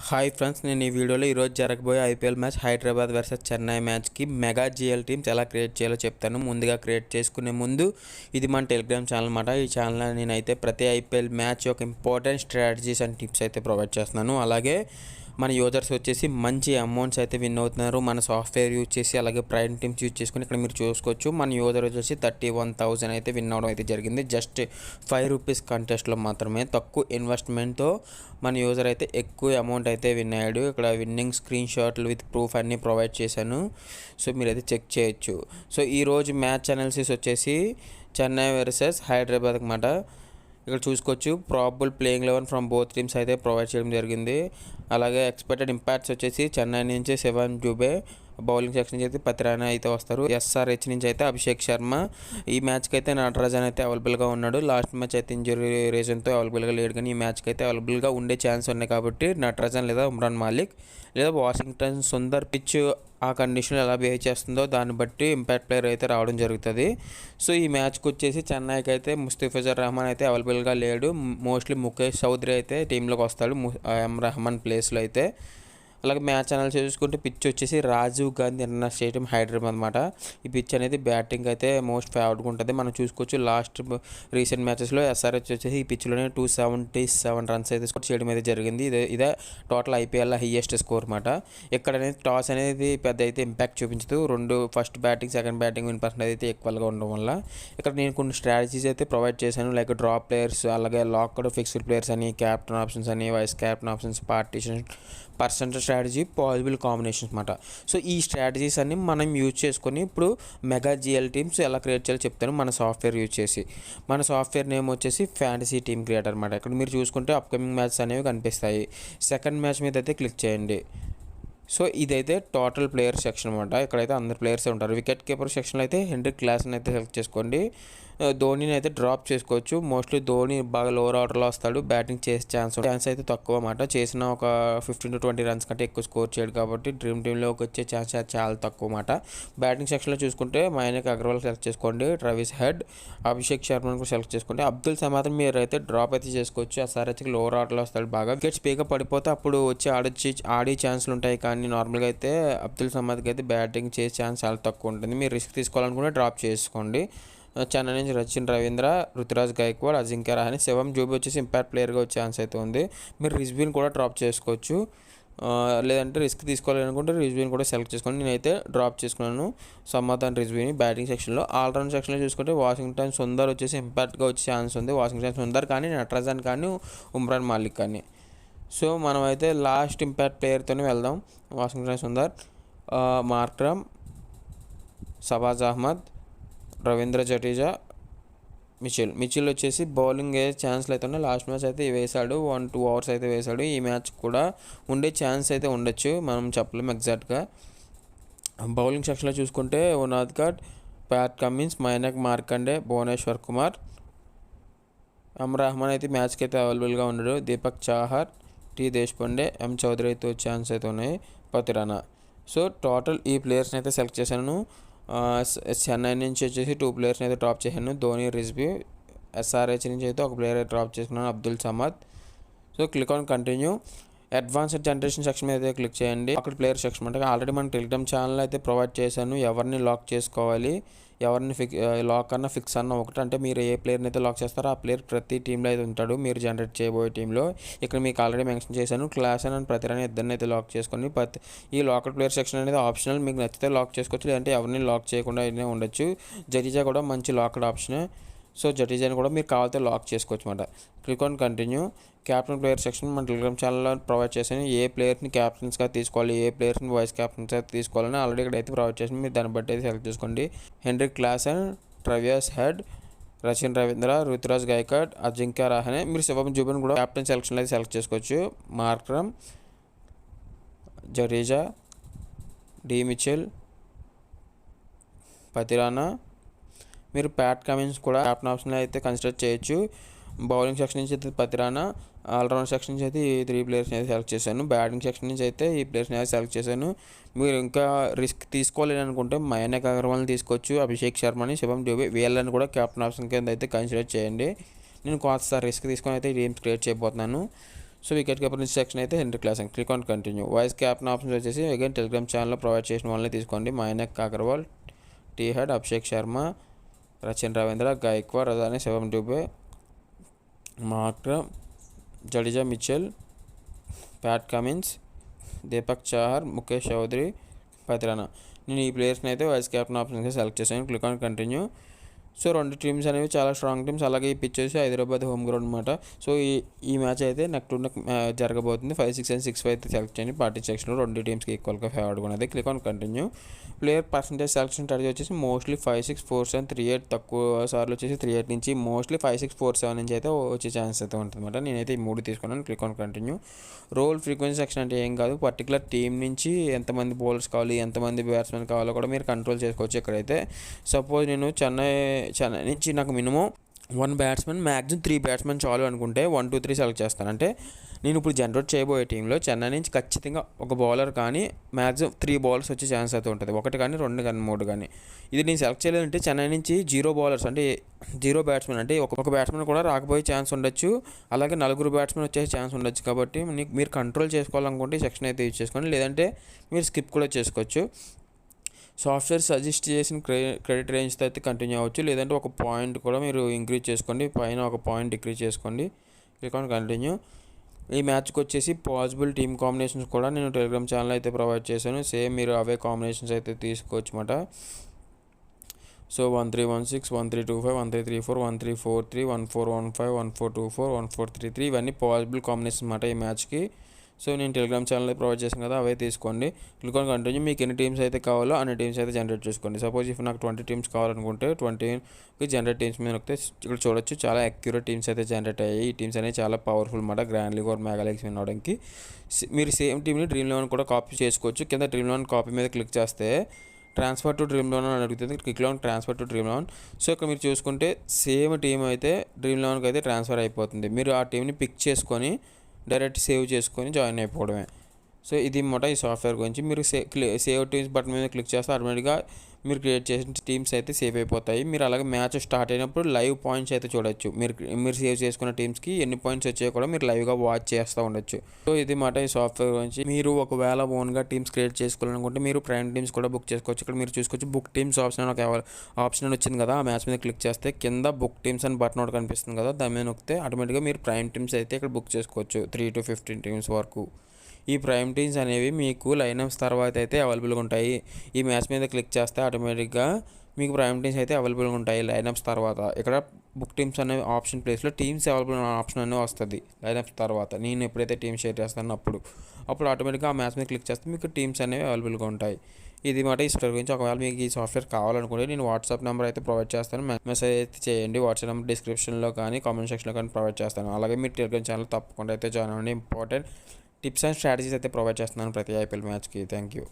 Hi friends, నేను ఈ వీడియోలో ఈరోజు జరగబోయే IPL match Hyderabad versus Chennai మ్యాచ్కి మెగా జిఎల్ టీమ్స్ ఎలా క్రియేట్ చేయాలో చెప్తాను. ముందుగా క్రియేట్ చేసుకునే ముందు ఇది మన టెలిగ్రామ్ ఛానల్ అన్నమాట. ఈ ఛానల్లో నేనైతే ప్రతి ఐపీఎల్ మ్యాచ్ యొక్క ఇంపార్టెంట్ స్ట్రాటజీస్ అండ్ టిప్స్ అయితే ప్రొవైడ్ చేస్తున్నాను. అలాగే మన యూజర్స్ వచ్చేసి మంచి అమౌంట్స్ అయితే విన్ అవుతున్నారు మన సాఫ్ట్వేర్ యూజ్ చేసి. అలాగే ప్రైమ్ టీమ్స్ యూజ్ చేసుకుని ఇక్కడ మీరు చూసుకోవచ్చు. మన యూజర్ వచ్చేసి 31,000 అయితే విన్ అవడం అయితే జరిగింది. జస్ట్ ₹5 కంటెస్ట్లో మాత్రమే. తక్కువ ఇన్వెస్ట్మెంట్తో మన యూజర్ అయితే ఎక్కువ అమౌంట్ అయితే విన్ అయ్యాడు. ఇక్కడ విన్నింగ్ స్క్రీన్ షాట్లు విత్ ప్రూఫ్ అన్నీ ప్రొవైడ్ చేశాను. సో మీరైతే చెక్ చేయొచ్చు. సో ఈరోజు మ్యాచ్ అనాలిసిస్ వచ్చేసి చెన్నై వర్సెస్ హైదరాబాద్ అన్నమాట. ఇక్కడ చూసుకోవచ్చు probable playing 11 from both teams అయితే ప్రొవైడ్ చేయడం జరిగింది. అలాగే ఎక్స్పెక్టెడ్ ఇంపాక్ట్స్ వచ్చేసి చెన్నై నుంచి శివన్ జూబే, బౌలింగ్ సెక్షన్ నుంచి అయితే పతిరానా అయితే వస్తారు. ఎస్ఆర్హెచ్ నుంచి అయితే అభిషేక్ శర్మ. ఈ మ్యాచ్కి అయితే నటరాజన్ అయితే అవైలబుల్గా ఉన్నాడు. లాస్ట్ మ్యాచ్ అయితే ఇంజరీ రీజన్తో అవైలబుల్గా లేడు, కానీ ఈ మ్యాచ్కి అయితే అవైలబుల్గా ఉండే ఛాన్స్ ఉన్నాయి కాబట్టి నటరాజన్ లేదా ఉమ్రాన్ మాలిక్ లేదా వాషింగ్టన్ సుందర్. పిచ్ ఆ కండిషన్ ఎలా బిహేవ్ చేస్తుందో దాన్ని బట్టి ఇంపాక్ట్ ప్లేయర్ అయితే రావడం జరుగుతుంది. సో ఈ మ్యాచ్కి వచ్చేసి చెన్నైకి అయితే ముస్తఫిజుర్ రహమాన్ అయితే అవైలబుల్గా లేడు. మోస్ట్లీ ముఖేష్ చౌదరి అయితే టీంలోకి వస్తాడు రహమాన్ ప్లేస్లో అయితే. అలాగే మ్యాచ్ అనాలిసిస్ చూసుకుంటే పిచ్ వచ్చేసి రాజీవ్ గాంధీ ఇంటర్నేషనల్ స్టేడియం హైదరాబాద్ అనమాట. ఈ పిచ్ అనేది బ్యాటింగ్ అయితే మోస్ట్ ఫేవరెట్గా ఉంటుంది. మనం చూసుకోవచ్చు లాస్ట్ రీసెంట్ మ్యాచెస్లో ఎస్ఆర్హెచ్ వచ్చేసి ఈ పిచ్లోనే 277 రన్స్ అయితే స్కోర్ చేయడం అయితే జరిగింది. ఇదే టోటల్ ఐపీఎల్ హైయెస్ట్ స్కోర్ అనమాట. ఇక్కడ అనేది టాస్ అనేది పెద్ద అయితే ఇంపాక్ట్ చూపించదు. First batting second batting win percentage అయితే ఎక్కువగా ఉండడం వల్ల ఇక్కడ నేను కొన్ని స్ట్రాటజీస్ అయితే ప్రొవైడ్ చేశాను. లైక్ డ్రాప్ ప్లేయర్స్, అలాగే లాక్డ్ ఫిక్స్డ్ ప్లేయర్స్ అని, క్యాప్టెన్ ఆప్షన్స్ అని, vice captain options, partition, percentage strategy, possible combinations అనమాట. సో ఈ స్ట్రాటజీస్ అన్ని మనం యూజ్ చేసుకొని ఇప్పుడు మెగా జిఎల్ టీమ్స్ ఎలా క్రియేట్ చేయాలో చెప్తాను మన సాఫ్ట్వేర్ యూజ్ చేసి. మన సాఫ్ట్వేర్ నేమ్ వచ్చేసి ఫ్యాంటసీ టీమ్ క్రియేటర్ అనమాట. ఇక్కడ మీరు చూసుకుంటే అప్కమింగ్ మ్యాచెస్ అనేవి కనిపిస్తాయి. సెకండ్ మ్యాచ్ మీద అయితే క్లిక్ చేయండి. సో ఇదైతే టోటల్ ప్లేయర్ సెక్షన్ అనమాట. ఇక్కడైతే అందరు ప్లేయర్సే ఉంటారు. వికెట్ కీపర్ సెక్షన్లో అయితే హెన్రిక్ క్లాసన్ అయితే సెలెక్ట్ చేసుకోండి. ధోనీని అయితే డ్రాప్ చేసుకోవచ్చు. మోస్ట్లీ ధోని బాగా లోవర్ ఆర్డర్లో వస్తాడు. బ్యాటింగ్ చేసే ఛాన్స్ అయితే తక్కువ అన్నమాట. చేసిన ఒక 15 to 20 రన్స్ కంటే ఎక్కువ స్కోర్ చేయడు కాబట్టి డ్రీమ్ టీంలోకి వచ్చే ఛాన్స్ చాలా తక్కువ అన్నమాట. బ్యాటింగ్ సెక్షన్లో చూసుకుంటే మయనక్ అగర్వాల్ సెలెక్ట్ చేసుకోండి. ట్రావిస్ హెడ్, అభిషేక్ శర్మను కూడా సెలెక్ట్ చేసుకోండి. అబ్దుల్ సమాద్ మీరు అయితే డ్రాప్ అయితే చేసుకోవచ్చు. ఎస్ఆర్హెచ్కి లోవర్ ఆర్డర్లో వస్తాడు బాగా. వికెట్స్ పీగా పడిపోతే అప్పుడు వచ్చి ఆడే ఛాన్స్లు ఉంటాయి. కానీ నార్మల్గా అయితే అబ్దుల్ సమాద్కి అయితే బ్యాటింగ్ చేసే ఛాన్స్ చాలా తక్కువ ఉంటుంది. మీరు రిస్క్ తీసుకోవాలనుకుంటే డ్రాప్ చేసుకోండి. చెన్నై నుంచి సచిన్ రవీంద్ర, రుతురాజ్ గైక్వాడ్, అజింక్య రహానే, శివం జూబే వచ్చేసి ఇంపాక్ట్ ప్లేయర్గా వచ్చే ఛాన్స్ అయితే ఉంది. మీరు రిజ్వీన్ కూడా డ్రాప్ చేసుకోవచ్చు. లేదంటే రిస్క్ తీసుకోవాలనుకుంటే రిజ్వీన్ కూడా సెలెక్ట్ చేసుకోండి. నేనైతే డ్రాప్ చేసుకున్నాను సమాధాన్ రిజ్వీని బ్యాటింగ్ సెక్షన్లో. ఆల్రౌండ్ సెక్షన్లో చూసుకుంటే వాషింగ్టన్ సుందర్ వచ్చేసి ఇంపాక్ట్గా వచ్చే ఛాన్స్ ఉంది. వాషింగ్టన్ సుందర్ కానీ, నటరాజన్ కానీ, ఉమ్రాన్ మాలిక్ కానీ. సో మనమైతే లాస్ట్ ఇంపాక్ట్ ప్లేయర్తోనే వెళ్దాం. Washington Sundar, Markram, Shahbaz Ahmed, Ravindra Jadeja, Mitchell వచ్చేసి బౌలింగ్ వేసే ఛాన్స్లు అయితే ఉన్నాయి. లాస్ట్ మ్యాచ్ అయితే వేశాడు, 1-2 అవర్స్ అయితే వేశాడు. ఈ మ్యాచ్ కూడా ఉండే ఛాన్స్ అయితే ఉండొచ్చు, మనం చెప్పలేము ఎగ్జాక్ట్గా. బౌలింగ్ సెక్షన్లో చూసుకుంటే ఉనాద్కట్, ప్యాట్ కమిన్స్, మయనక్ మార్కండే, భువనేశ్వర్ కుమార్, రహమాన్ అయితే మ్యాచ్కి అయితే అవైలబుల్గా ఉన్నాడు. దీపక్ చాహర్, టీ దేశపాండే, ఎం చౌదరి అయితే ఛాన్స్ అయితే ఉన్నాయి. పతిరానా. సో టోటల్ ఈ ప్లేయర్స్ని అయితే సెలెక్ట్ చేశాను. చెన్నై నుంచి వచ్చేసి 2 ప్లేయర్స్ని అయితే డ్రాప్ చేశాను. ధోని, రిజ్వీ. ఎస్ఆర్హెచ్ నుంచి అయితే ఒక ప్లేయర్ అయితే డ్రాప్ చేసుకున్నాను, Abdul Samad. So click on continue. Advanced generation section మీద అయితే క్లిక్ చేయండి. అక్కడ ప్లేయర్ సెక్షన్ అంటే ఆల్రెడీ మన టెలిగ్రామ్ ఛానల్ అయితే ప్రొవైడ్ చేశాను. ఎవరిని లాక్ చేసుకోవాలి, ఎవరిని లాక్ అన్న ఫిక్స్ అన్న ఒకటి. అంటే మీరు ఏ ప్లేయర్ని అయితే లాక్ చేస్తారో ఆ ప్లేయర్ ప్రతి టీంలో అయితే ఉంటాడు మీరు జనరేట్ చేయబోయే టీంలో. ఇక్కడ మీకు ఆల్రెడీ మెన్షన్ చేశాను. క్లాస్ అండ్ ప్రతిరాని ఇద్దరిని అయితే లాక్ చేసుకొని ఈ లాకర్ ప్లేయర్ సెక్షన్ అనేది ఆప్షనల్. మీకు నచ్చితే లాక్ చేసుకోవచ్చు, లేదంటే ఎవరిని లాక్ చేయకుండా అయినా ఉండొచ్చు. జడేజా కూడా మంచి లాక్డ్ ఆప్షనే. సో జడేజాని కూడా మీరు కావాలంటే లాక్ చేసుకోవచ్చు అనమాట. Click on continue. Captain player section మన టెలిగ్రామ్ ఛానల్లో ప్రొవైడ్ చేశాను. ఏ ప్లేయర్ని క్యాప్టెన్స్గా తీసుకోవాలి, ఏ ప్లేయర్ని వైస్ క్యాప్టెన్స్గా తీసుకోవాలని ఆల్రెడీ ఇక్కడ అయితే ప్రొవైడ్ చేసాను. మీరు దాన్ని బట్టి అయితే సెలెక్ట్ చేసుకోండి. Heinrich Klaasen, Travis Head, Sachin Ravindra, Ruturaj Gaikwad, Ajinkya Rahane. మీరు శివం జూబేని కూడా క్యాప్టెన్ సెలెక్షన్లో అయితే సెలెక్ట్ చేసుకోవచ్చు. Markram, Jadeja, D Mitchell, Pathirana. మీరు ప్యాట్ కమిన్స్ కూడా క్యాప్టెన్ ఆప్షన్లో అయితే కన్సిడర్ చేయొచ్చు. బౌలింగ్ సెక్షన్ నుంచి అయితే పతిరానా, ఆల్రౌండ్ సెక్షన్ నుంచి అయితే ఈ 3 ప్లేయర్స్ని అయితే సెలెక్ట్ చేశాను. బ్యాటింగ్ సెక్షన్ నుంచి అయితే ఈ ప్లేయర్స్ని అయితే సెలెక్ట్ చేశాను. మీరు ఇంకా రిస్క్ తీసుకోలేని అనుకుంటే మయనక్ అగర్వాల్ని తీసుకోవచ్చు, అభిషేక్ శర్మని, శివం జూబే వీళ్ళని కూడా క్యాప్టెన్ ఆప్షన్ కింద అయితే కన్సిడర్ చేయండి. నేను కొంత రిస్క్ తీసుకొని అయితే టీమ్స్ క్రియేట్ చేయబోతున్నాను. సో వికెట్ కీపర్ నుంచి సెక్షన్ అయితే Henry Klaasen. Click on continue. Vice captain options వచ్చేసి అగైన్ టెలిగ్రామ్ ఛానల్లో ప్రొవైడ్ చేసిన వాళ్ళని తీసుకోండి. Mayank Agarwal, T Head, Abhishek Sharma, Rachin Ravindra, Gaikwad, Rahane, Shivam Dube, Markram, Jadeja, Mitchell, Pat Cummins, Deepak Chahar, Mukesh Choudhary, Pathirana. నేను ఈ ప్లేయర్స్ని అయితే వైస్ క్యాప్టెన్ ఆప్షన్గా సెలెక్ట్ చేశాను. Click on continue. So 2 teams అనేవి చాలా స్ట్రాంగ్ టీమ్స్. అలాగే ఈ పిచ్ వచ్చి హైదరాబాద్ హోమ్ గ్రౌండ్ అనమాట. సో ఈ మ్యాచ్ అయితే నెక్ టు నెక్ జరగబోతుంది. 5-6 అండ్ 6-5 అయితే సెలెక్ట్ చేయండి. పార్టీ సెక్షన్లో 2 టీమ్స్కి ఈక్వల్గా ఫేవర్గా ఉన్నది. Click on continue. Player percentage selection strategy వచ్చేసి మోస్ట్లీ 5-6, 4-7, 3-8, తక్కువ సార్లు వచ్చేసి 3-8 నుంచి మోస్ట్లీ 5-6, 4-7 నుంచి అయితే వచ్చే ఛాన్స్ అయితే ఉంటుంది అనమాట. నేనైతే ఈ 3 తీసుకున్నాను. Click on continue. Roll frequency section అంటే ఏం కాదు, పర్టికులర్ టీం నుంచి ఎంతమంది బౌలర్స్ కావాలి, ఎంతమంది బ్యాట్స్మెన్ కావాలో కూడా మీరు కంట్రోల్ చేసుకోవచ్చు. ఇక్కడైతే సపోజ్ నేను చెన్నై నుంచి నాకు మినిమం 1 బ్యాట్స్మెన్, మ్యాక్సిమం 3 బ్యాట్స్మెన్ చాలు అనుకుంటే 1, 2, 3 సెలెక్ట్ చేస్తాను. అంటే నేను ఇప్పుడు జనరేట్ చేయబోయే టీంలో చెన్నై నుంచి ఖచ్చితంగా ఒక బౌలర్ కానీ మ్యాక్సిమం 3 బౌలర్స్ వచ్చే ఛాన్స్ అయితే ఉంటుంది. 1 కానీ 2 కానీ 3 కానీ. ఇది నేను సెలెక్ట్ చేయలేదంటే చెన్నై నుంచి 0 బౌలర్స్ అంటే 0 బ్యాట్స్మెన్ అంటే ఒక బ్యాట్స్మెన్ కూడా రాకపోయే ఛాన్స్ ఉండొచ్చు. అలాగే 4 బ్యాట్స్మెన్ వచ్చే ఛాన్స్ ఉండొచ్చు. కాబట్టి మీరు కంట్రోల్ చేసుకోవాలనుకుంటే ఈ సెక్షన్ అయితే యూజ్ చేసుకోండి. లేదంటే మీరు స్కిప్ కూడా చేసుకోవచ్చు. సాఫ్ట్వేర్ సజెస్ట్ చేసిన క్రెడిట్ రేంజ్తో అయితే కంటిన్యూ అవ్వచ్చు. లేదంటే ఒక పాయింట్ కూడా మీరు ఇంక్రీజ్ చేసుకోండి, పైన ఒక పాయింట్ డిక్రీజ్ చేసుకోండి. Click on continue. ఈ మ్యాచ్కి వచ్చేసి పాసిబుల్ టీమ్ కాంబినేషన్స్ కూడా నేను టెలిగ్రామ్ ఛానల్ అయితే ప్రొవైడ్ చేశాను. సేమ్ మీరు అవే కాంబినేషన్స్ అయితే తీసుకోవచ్చు అన్నమాట. సో 1316, 1325, 1334, 1343, 1415, 1424, 1433 ఇవన్నీ పాసిబుల్ కాంబినేషన్ అన్నమాట ఈ మ్యాచ్కి. సో నేను టెలిగ్రామ్ ఛానల్ ప్రొవైడ్ చేశాను కదా, అవే తీసుకోండి. Click on continue. మీకు ఎన్ని టీమ్స్ అయితే కావాలో అన్ని టీమ్స్ అయితే జనరేట్ చేసుకోండి. సపోజ్ ఇఫ్ నాకు 20 టీమ్స్ కావాలనుకుంటే 20కి జనరేట్ టీమ్స్ మీద వస్తే ఇక్కడ చూడొచ్చు చాలా అక్యురేట్ టీమ్స్ అయితే జనరేట్ అయ్యాయి. ఈ టీమ్స్ అనేవి చాలా పవర్ఫుల్ అన్నమాట grand league or mega leagues win అవడానికి. మీరు సేమ్ టీమ్ని డ్రీమ్ 11 కూడా కాపీ చేసుకోవచ్చు. కింద డ్రీమ్ 11 కాపీ మీద క్లిక్ చేస్తే ట్రాన్స్ఫర్ టు డ్రీమ్ 11 అని అడుగుతుంది. Click on transfer to dream 11. So ఇక్కడ మీరు చూసుకుంటే సేమ్ టీం అయితే డ్రీమ్ 11కి అయితే ట్రాన్స్ఫర్ అయిపోతుంది. మీరు ఆ టీంని పిక్ చేసుకొని డైరెక్ట్ సేవ్ చేసుకొని జాయిన్ అయిపోవడమే. సో ఇది మాట ఈ సాఫ్ట్వేర్ గురించి. మీరు సేవ్ టీమ్స్ బటన్ మీద క్లిక్ చేస్తే ఆటోమేటిక్గా మీరు క్రియేట్ చేసిన టీమ్స్ అయితే సేవ్ అయిపోతాయి. మీరు అలాగే మ్యాచ్ స్టార్ట్ అయినప్పుడు లైవ్ పాయింట్స్ అయితే చూడొచ్చు. మీరు సేవ్ చేసుకున్న టీమ్స్కి ఎన్ని పాయింట్స్ వచ్చాయో కూడా మీరు లైవ్గా వాచ్ చేస్తూ ఉండొచ్చు. సో ఇది మాట ఈ సాఫ్ట్వేర్ గురించి. మీరు ఒకవేళ ఓన్గా టీమ్స్ క్రియేట్ చేసుకోవాలనుకుంటే మీరు ప్రైమ్ టీమ్స్ కూడా బుక్ చేసుకోవచ్చు. ఇక్కడ మీరు చూసుకోవచ్చు బుక్ టీమ్స్ ఆప్షన్ అని ఒక ఆప్షన్ వచ్చింది కదా, ఆ మ్యాచ్ మీద క్లిక్ చేస్తే కింద బుక్ టీమ్స్ అని బటన్ ఒకటి కనిపిస్తుంది కదా, దాని మీద నొక్కితే ఆటోమేటిక్గా మీరు ప్రైమ్ టీమ్స్ అయితే ఇక్కడ బుక్ చేసుకోవచ్చు 3 to 15 టీమ్స్ వరకు. ఈ ప్రైమ్ టీమ్స్ అనేవి మీకు లైనప్స్ తర్వాత అయితే అవైలబుల్గా ఉంటాయి. ఈ మ్యాచ్ మీద క్లిక్ చేస్తే ఆటోమేటిక్గా మీకు ప్రైమ్ టీమ్స్ అయితే అవైలబుల్గా ఉంటాయి లైనప్స్ తర్వాత. ఇక్కడ బుక్ టీమ్స్ అనే ఆప్షన్ ప్లేస్లో టీమ్స్ అవైలబుల్ అనే ఆప్షన్ అనేది వస్తుంది లైనప్స్ తర్వాత. నేను ఎప్పుడైతే టీమ్ షేర్ చేస్తానో అప్పుడు ఆటోమేటిక్గా ఆ మ్యాచ్ మీద క్లిక్ చేస్తే మీకు టీమ్స్ అనేవి అవైలబుల్గా ఉంటాయి. ఇది మాట ఈ సాఫ్ట్వేర్ గురించి. ఒకవేళ మీకు ఈ సాఫ్ట్వేర్ కావాలనుకుంటే నేను వాట్సాప్ నెంబర్ అయితే ప్రొవైడ్ చేస్తాను. మెసేజ్ అయితే చేయండి. వాట్సాప్ నెంబర్ డిస్క్రిప్షన్లో కానీ కామెంట్ సెక్షన్లో కానీ ప్రొవైడ్ చేస్తాను. అలాగే మీరు టెలిగ్రామ్ ఛానల్ తప్పకుండా అయితే జాయిన్ అవ్వండి. ఇంపార్టెంట్ టిప్స్ అండ్ స్ట్రాటజీస్ అయితే ప్రొవైడ్ చేస్తున్నాను ప్రతి ఐపీఎల్ మ్యాచ్కి. Thank you.